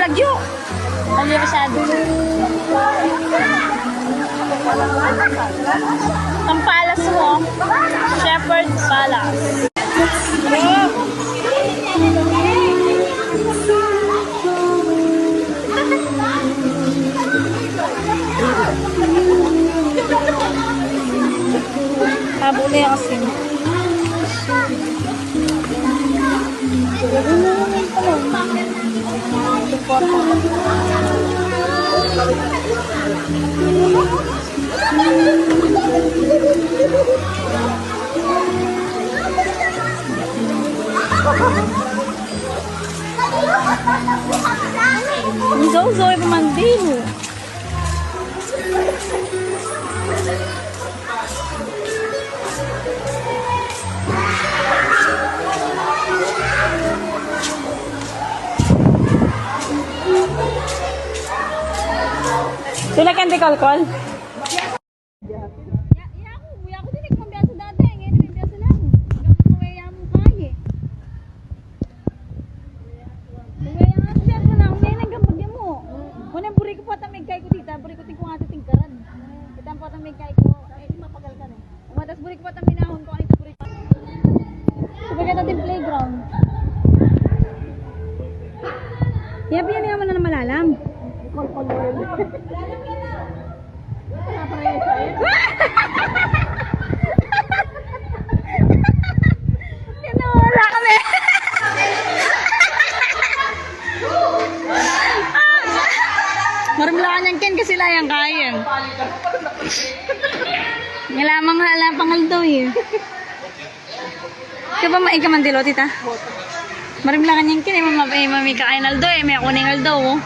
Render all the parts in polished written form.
Bagyo. Hindi masyado. Ang palace mo. Shepherd Palace. Habo na yung asin. Zoe pemandil. Sila kan di call. Ya, piyan naman na malalam. Wala kami. Marumlakan yan Ken kasi layang kain. Ngalamang halang pangaldo eh. Kaya ba maing kamandilo, tita? Marumlakan yan Ken eh. Mami kakain aldo eh. May kuning aldo oh.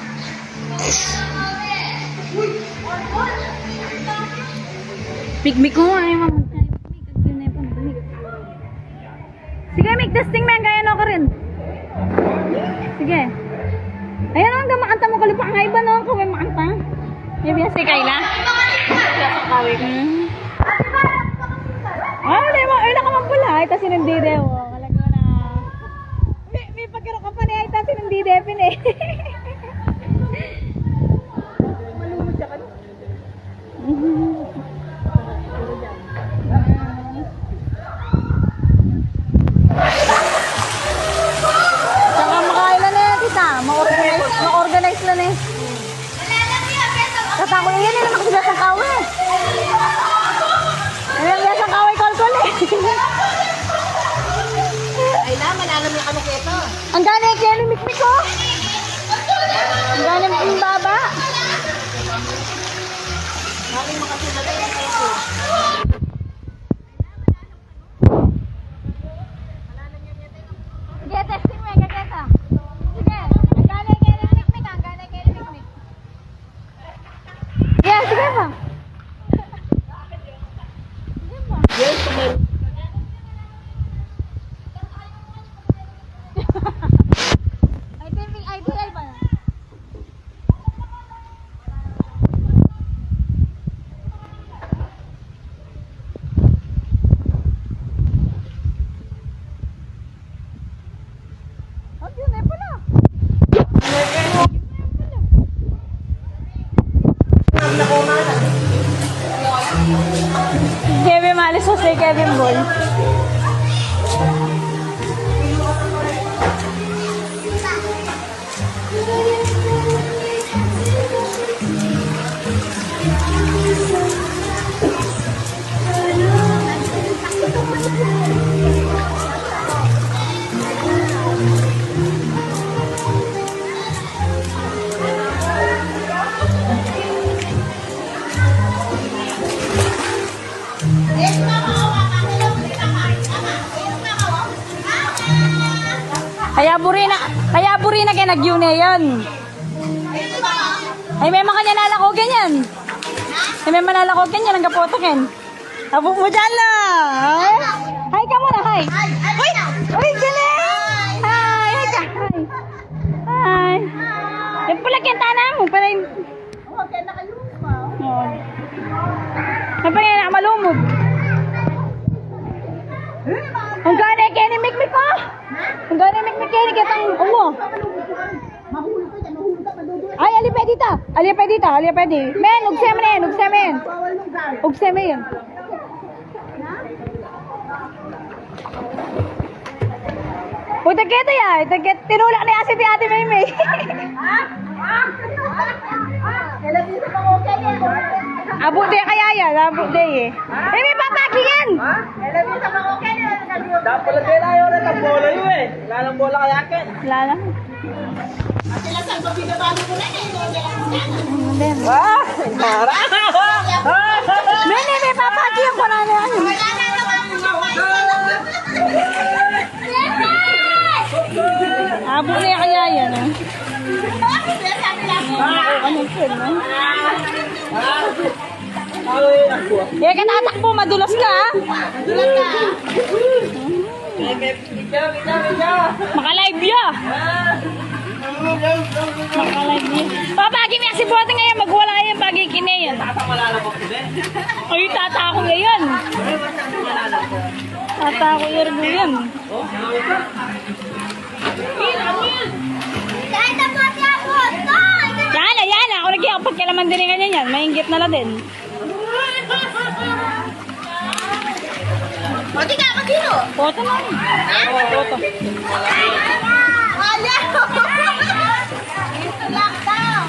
Mikmik ko ay mama. Sige, Mik, testing man kaya no ka rin. Sige. Ayan ang makanta mo kalipa nga iba no, kung may makanta. Yung biya si Kayla. Di mo, ay nakamang pula. Ay, ta sinundide mo. Kalaga na. May pagkiro ka pa niya, ay ta sinundide pin eh. Malumod siya ka no? Saka makailan na yan, tita. Ma-organize lang eh. Katako yan eh, nakasigas ang kawe. Nakasigas ang kawe, kol-kol eh. Ay na, manalam yung kanuketa. Ang gani yung kaya limikmik ko. Ang gani yung baba. Maling makasulat yung keso. Sige, testing mo yung kaketa. Sige, ang gani yung kaya limikmik. Ang gani yung kaya limikmik. Sige, sige pa. Yes, kumain. IPL ba na? Yun eh pala. Kevin malis sa si Kevin Ball. Kaya buri na kaya nag-yun yun. Ay may mga kanya nalako ganyan. Ay may manalako ganyan ang kapoto ken. Abok mo dyan la. Hi ka muna, hi. Uy! Uy, galing! Hi! Hi ka! Hi! Yan pala kentana mo. Para yung... Oh, kaya nakayunod pa. Ay pa yan nakamalumog. Ang gana kaya ni Mikmik ko! Ang gana ni Mikmik kaya ni Ketang... Oo! Mahulog ka dyan, mahulog ka. Halika pa dito, halika pa dito. Men, ugseme na yan, ugseme yan. Ugseme yan. Uy, tagkita yan. Tinulak na yan si Ate Maymay. Abot din kaya yan, abot din eh. May papagi yan. Dapat pala kayo ayaw na ng bola yun eh. Wala ng bola kaya akin. Wala lang. Ah! Mara! May papagi yan ko na yan. Abot na kaya yan eh. Anong film eh? Kaya ka tatakbo, madulas ka ha? Maka-live ya! Maka-live ya. Papagi mo si Bote ngayon, magwala yan pagi kinayan. Ay, tata ako ngayon. Tata ako yan. Yan. Ako nagkikapagkalaman din nga yan. Maingit na lang din. Pati ka ako dito. Foto na. Foto. Wala. Ito lang daw.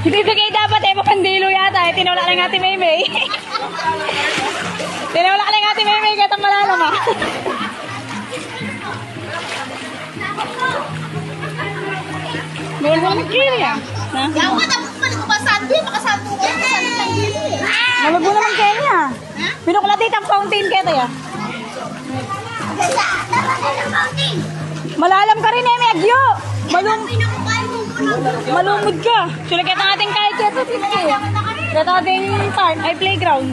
Ibibigay dapat eh, papandilo yata eh. Tinawala lang Ate Maymay. Tinawala lang Ate Maymay kaya malala ma. Doon mo nagkili ah. Yawa na mo ba sandi? Makasando ko. Malago naman Kenya. Pinuklatit ang fountain kaya tayo. Malalam ka rin eh, Megyo. Malumod ka. Sila kita ating kahit kaya kita ating park, ay playground.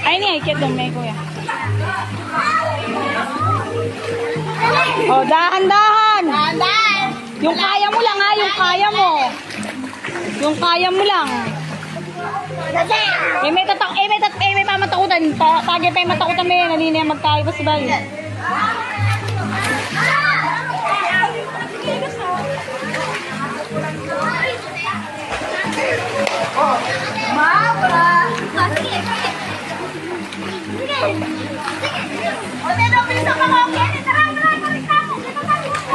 Ay niya, ikit doon may kuya. Oh, dahan-dahan. Yung kaya mo lang ha, yung kaya mo. Yung kaya mo lang. May mamatakutan. Pagi pa yung matakutan mo yan, hindi na magkaya pa sa bayo.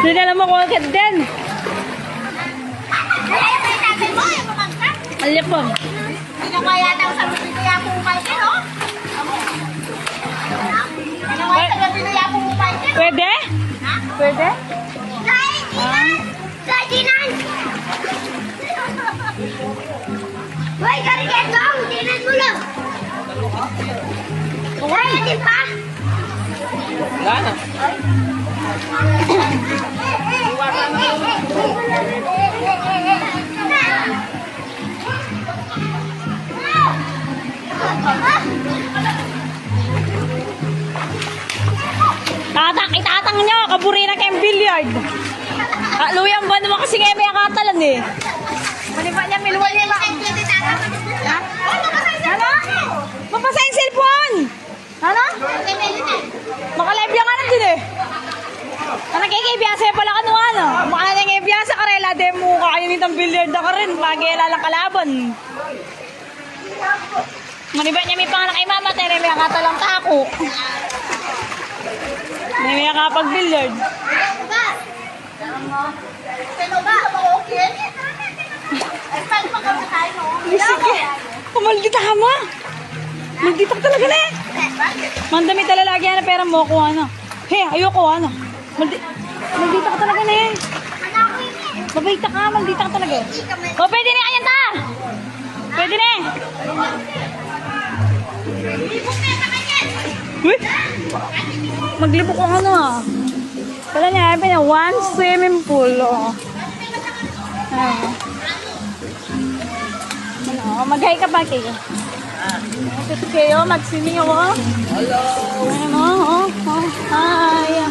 Dinala mo ko agad din. Alipon. Kaya daw sa pinaya po kay no? Kaya sa pinaya po kay no? Pwede? Ha? Pwede? Dinan! Hoy, kariyan dong! Dinan mo lang! Kaya din pa? Wala na. Itatang nyo, kaburi na kayong billiard. Luyang ba naman kasi ngayon may akatalan eh. Maniba niya, milwal niya lang. Ano? Mapasa yung cellphone! Ano? Makalive lang ka na din eh. Nakikibiyasa pala ka nung ano. Maka na nangibiyasa ka rela, demo ka kayo nitang billiard na ka rin. Pag-iala lang kalaban. Maniba niya may pangalan kay mama, tayo may akatalang tako. May nakapag-billiard. Sino ba? Okay. Saan pa kami tayo? Sige. Maldita ka mo. Maldita ka talaga na eh. Mandami talalagi na pera mo ko ano. He, ayoko ano. Maldita ka talaga na eh. Mabait ka, maldita ka talaga eh. O, pwede na kanyan ta. Pwede na eh. Uy! Maglibok ko ano ah. Wala niya, ay one swimming pool. Oh. Ano, mag-hi ka ba kayo? Ito kayo, mag-swimming ako. Hello! Ano, hi.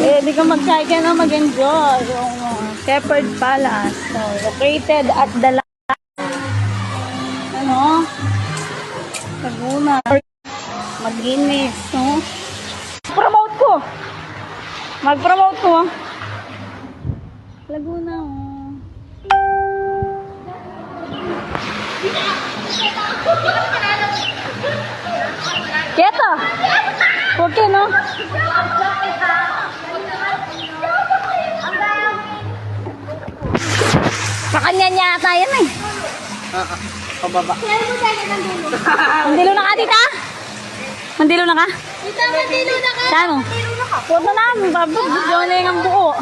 Pwede pwede kang mag-cycle na mag-enjoy. Yung Shepherd Palace. So, located at the ano? Laguna. Maginis, no? Promote ko! Mag-promote ko. Laguna, oh. Keto! Okay, no? Sa kanya niya ata yan eh. Pababa. Mandilo na ka, tita? Mandilo na ka? Tita, matilo na ka. Saan? Puto na, babagyo na yung ang buo.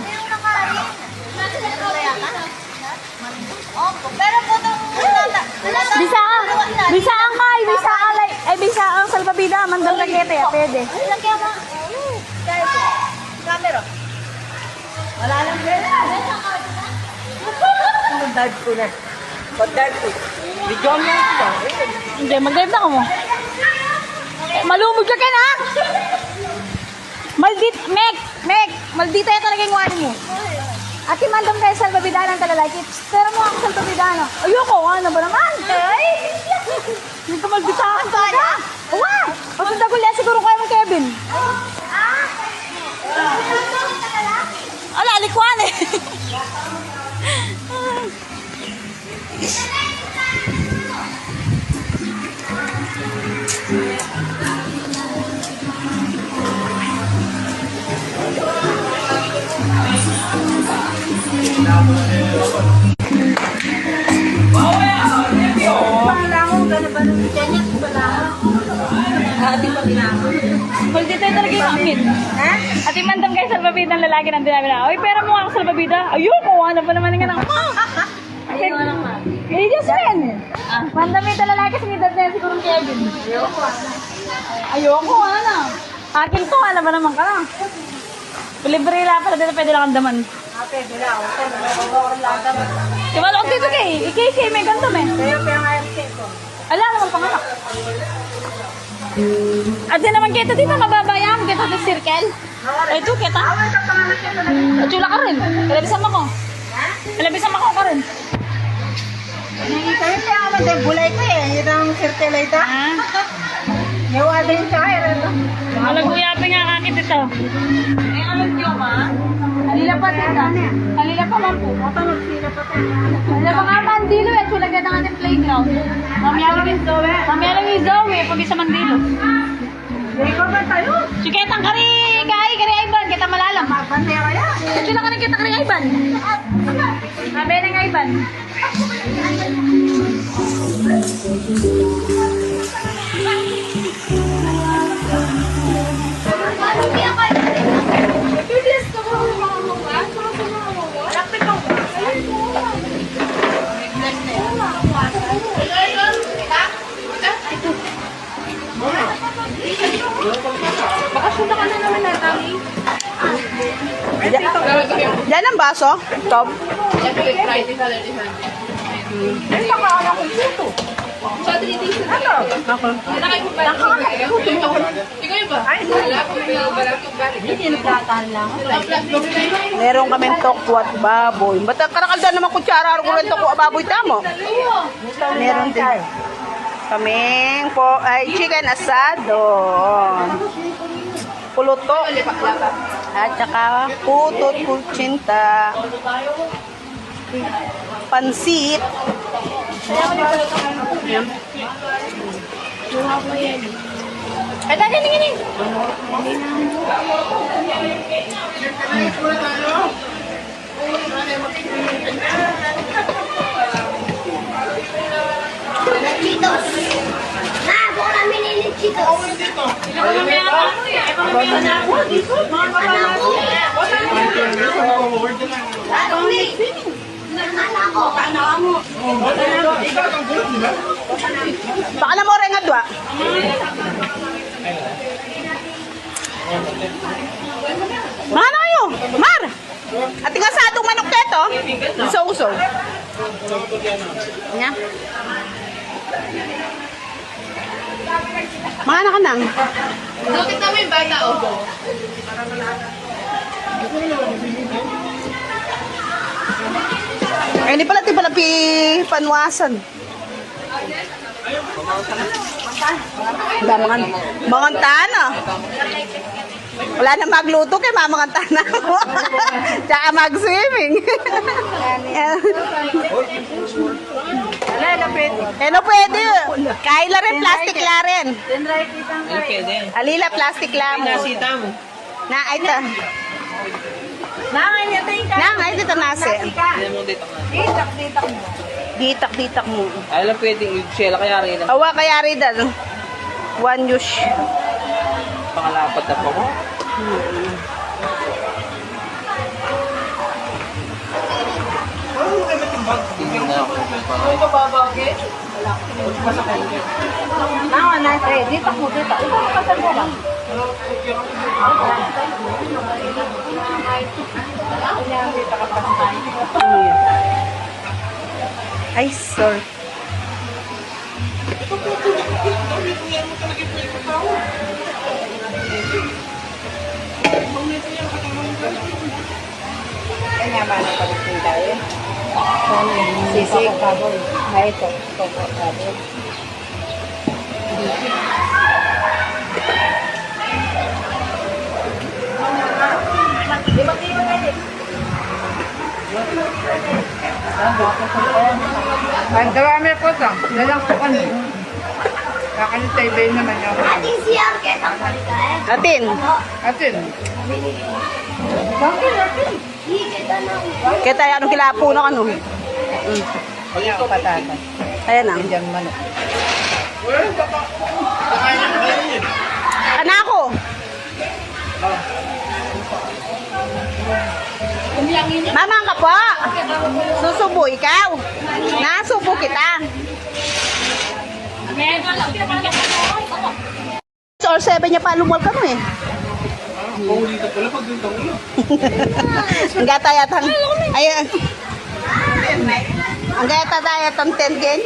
Opo, pero po itong Bisaang, bisaang kay, bisaang lay, ay bisaang salbabida, mandang rakete, pwede. Lagyan mo. Camera. Wala lang din. Pag-dive ko na. Pag-dive ko. Video mo ito. Hindi, mag-dive na ka mo. Malumog ka na! Mek, maldita yan talaga yung wani mo. Ate, mandam kayo salbabidanan talalaki. Pero mo ako salbabidanan. Ayoko, ano ba naman? Ay! Hindi ka malditahan talaga. Uwa! Pagkagul yan, siguro kayo mong Kevin. Ala, alikwan eh. Maldita yan talaga yung amin. Ha? Ate, mandam kayo salbabida ng lalaki ng dinabi na, uy, pera mo ako salbabida. Ayoko, ano ba naman yung anak mo? Ayun lang ma. Eh, just rin. Mandam ito lalaki sa edad na yan, siguro Kevin. Ayoko, ano? Akin to, ano ba naman ka na? Libre lang pala dito, pwede lang ang daman. Pwede lang. Ako, Diba, ako dito kay, ikay may gantam eh. Kaya nga yung seko. Ala naman panganak. At din naman kita dito, mababayaan kita sa circle. Ito, kita. At chula ka rin. Kalabisan mo ko. Kalabisan mo ko rin. Kaya kaya naman din bulay ko eh. Yun ang circle ito. Ah, Yawa din siya eh. malaguyapi nga kakit ito. Eh, alam niyo ma? Halila pa tita. Halila pa man po. Halila pa nga mandilo eh. Chula ka ng ating playground. Mamaya lang yung Zoe. Pag isa mandilo. Ikaw ba tayo? Siketang kari Ivan. Kita malalam. Mabantay kaya? Chula ka rin kita kari Ivan. Sabi ng Ivan. Yan ang baso? Top? Meron kaming tokwat baboy. Ba't karakalda naman kutsara ko rin tokwa baboy tamo? Meron din. Kaming po ay chicken asado. Puluto. At saka putot kutsinta. Pansit. Ay, tadi ini. Cheetos. Na, buka namin ni Cheetos. Baka na mo rin nga dwa. Mana kayo? Mar! At nga sa atong manok keto. Iso-uso. Nya. Mga anak ka nang. Bakit namin bata o? Ay, hindi pala, di pala panwasan. Mangantana. Wala na magluto kay mamangantana mo. Tsaka mag-swimming. Ano pwede? Kahit la rin, plastic la rin. Alila, plastic la mo. Nasita mo. Na, ay ta. Na, ay dito nasi. Hindi mo dito ka. Ditak mo. Ay lang pwedeng i-shell kaya rin. Awa kaya rin dal. One use. Pangalapat na po ko. Tingin na ako. Ay, sorry. Kanya ba na pagkakin tayo? Sisig. Ay, ito. Ang dami po ito. Dalang po kami. Kakanitay ba yun naman yung Atin. atin? Kaya tayo anong kilapo na ano. Kaya ang patata. Ayan na. Diyan manok. Anako. Mamang ka po. Susubo ikaw. Nasubo kita. Or 7 niya pa lumal ka mo eh. Kung dito pala pag dito ko. Ang gatayatan. Ayan. Ang gatayatan 10 gen.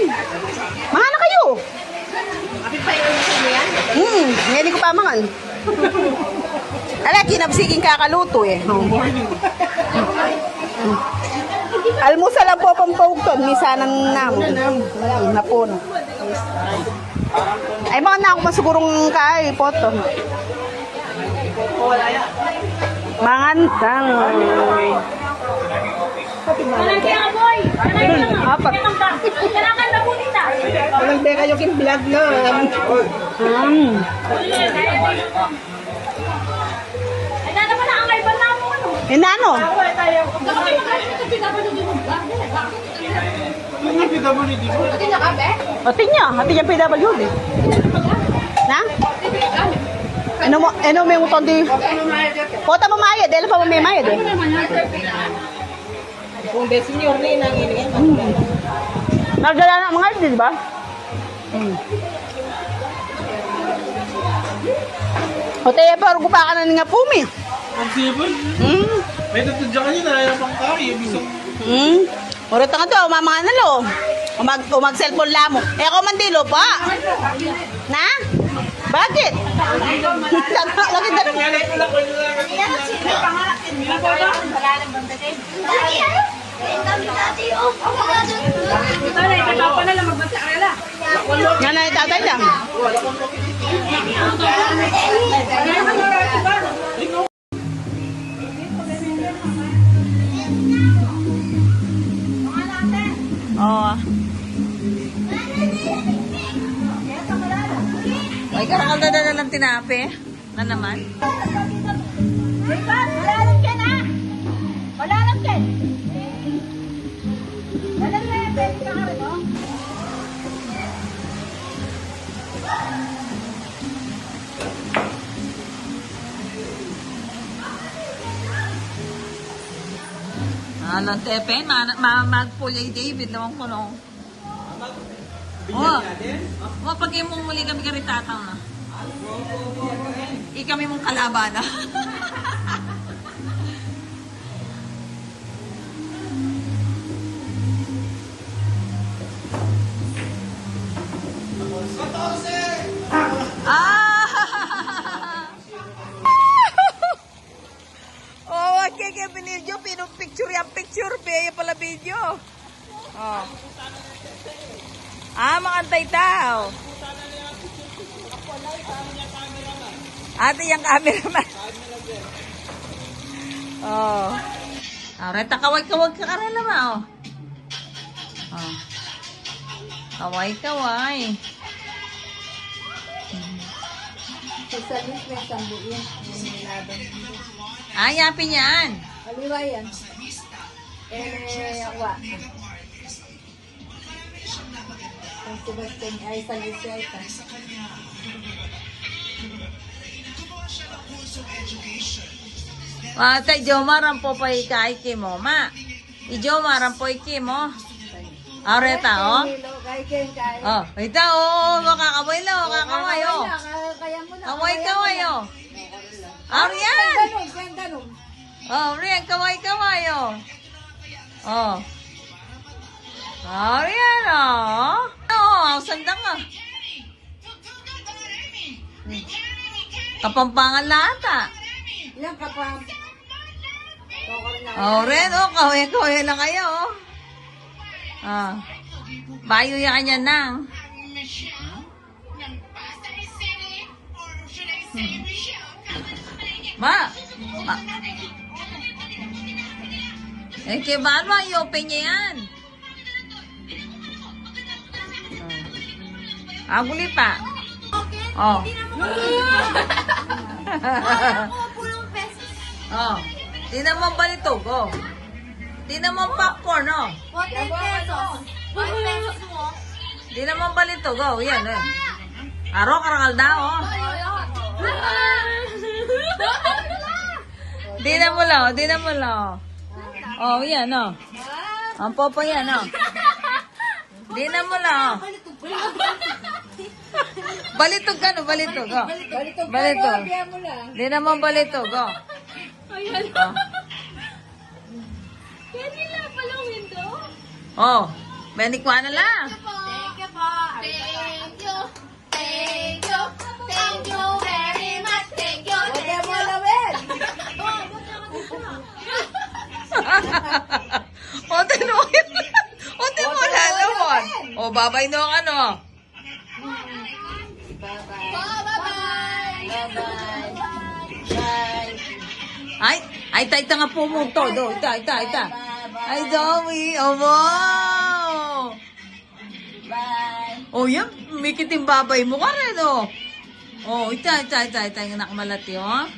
Mga na kayo. Ngayon ko pa mangan. Ala, kinabsiging kakaluto eh. Almusal lang po pampugton. Misanan namin. Napon. Ay, mga na ako masigurong kay poto. Mangantang. Apat. Walang teka yung vlog na. Inano? Atin niya PWD. Na? Ano may utang di? Kota mo maya, dahil pa may maya de. Kung de senior ni nang ini. Nagdala na mga di ba? O tayo pa ko pa ka na nga pumi. Ang sibol. May tutudya ka niya na pang kari. Bisong. Ora tanga to, mama na lo. Umag-cellphone lamo. Eh ako man dilo pa. Na? Bakit? Lagi na. Nanay tatay lang. Oo. Ay, karang dala ng tinape. Na naman. Malalam ka na! Malalam ka! Malalam na yan, pwede ka nga rin, oh. Alang tepe, magpulay David naman ko no. Oh, pag mong muli kami karitatang na. Kami mong kalabana. Oh, kaya binidyo, pinupicture yung picture, paya pala video. Oh. Makantay tao. Ate yung cameraman. Oh. Reta, kaway-kawag ka karela ba, oh. Oh. Kaway-kaway. Sa lis may sambuin. Yapin yan. Kaliwa yan. Akwa. Ang Sebastian ay sa lis ay ta. Tay Jomar ang po pa ikaiki mo, ma. Jomar ang po iki mo. Reta, oh. Oh, ito, oh, makakaway lang, makakaway, oh. Kaway-kaway, oh. Arian! Oh, Rian, kaway-kaway, oh. Oh. Arian, oh. Oh, sandang, ah. Kapampangan lahat, ah. Yan ka pa. Oh, Ren, oh, kaway-kaway lang kayo, oh. Bayo yan kanya nang. Ma. Kaya ba i-open niya yan? Aguli pa. Oh. Oh. Di naman balitog, oh. Di naman popcorn, oh. 14 pesos. 1 pesos mo. Di naman balitog, oh. Yan, eh. Aro, karangal na, oh. Di na mo lang, di na mo lang. Oh, yan, oh. Ang popo yan, oh. Di na mo lang, oh. Balitog ka, no? Balitog, oh. Balitog. Di naman balitog, oh. Oh. Oh, menikwa na lang. Thank you po. Thank you. Thank you. Thank you very much. Thank you. Huwag mo lawin. O, tinuhin mo. O, tinuhin mo. O, babay no ang ano. Bye-bye. Bye-bye. Ay, tay nga po mo to. Do, ita. Ay, Zoe. Oh, wow. Bye. Oh, yan. Mikiting babay mo ka rin, oh. Oh, ita. Yung nakamalati, oh.